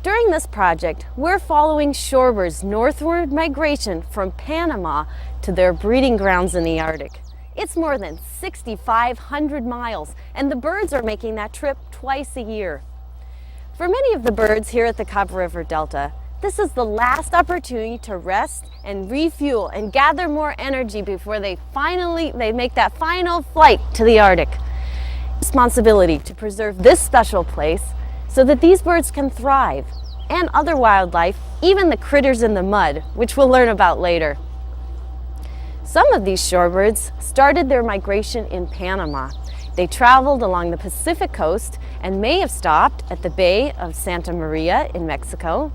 During this project, we're following shorebirds' northward migration from Panama to their breeding grounds in the Arctic. It's more than 6,500 miles, and the birds are making that trip twice a year. For many of the birds here at the Copper River Delta, this is the last opportunity to rest and refuel and gather more energy before they make that final flight to the Arctic. Responsibility to preserve this special place so that these birds can thrive, and other wildlife, even the critters in the mud, which we'll learn about later. Some of these shorebirds started their migration in Panama. They traveled along the Pacific coast and may have stopped at the Bay of Santa Maria in Mexico,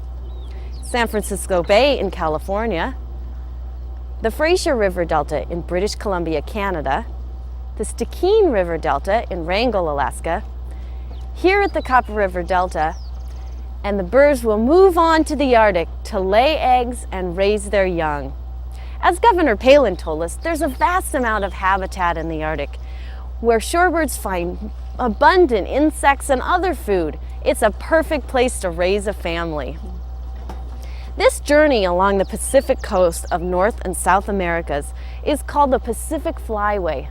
San Francisco Bay in California, the Fraser River Delta in British Columbia, Canada, the Stikine River Delta in Wrangell, Alaska, here at the Copper River Delta, and the birds will move on to the Arctic to lay eggs and raise their young. As Governor Palin told us, there's a vast amount of habitat in the Arctic where shorebirds find abundant insects and other food. It's a perfect place to raise a family. This journey along the Pacific coast of North and South Americas is called the Pacific Flyway.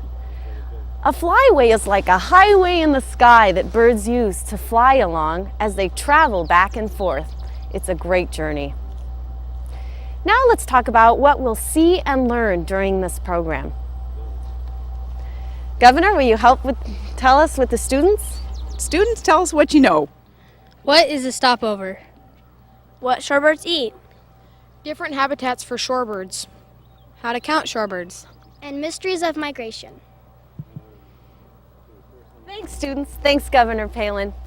A flyway is like a highway in the sky that birds use to fly along as they travel back and forth. It's a great journey. Now let's talk about what we'll see and learn during this program. Governor, will you tell us with the students? Students, tell us what you know. What is a stopover? What shorebirds eat. Different habitats for shorebirds. How to count shorebirds. And mysteries of migration. Thanks, students. Thanks, Governor Palin.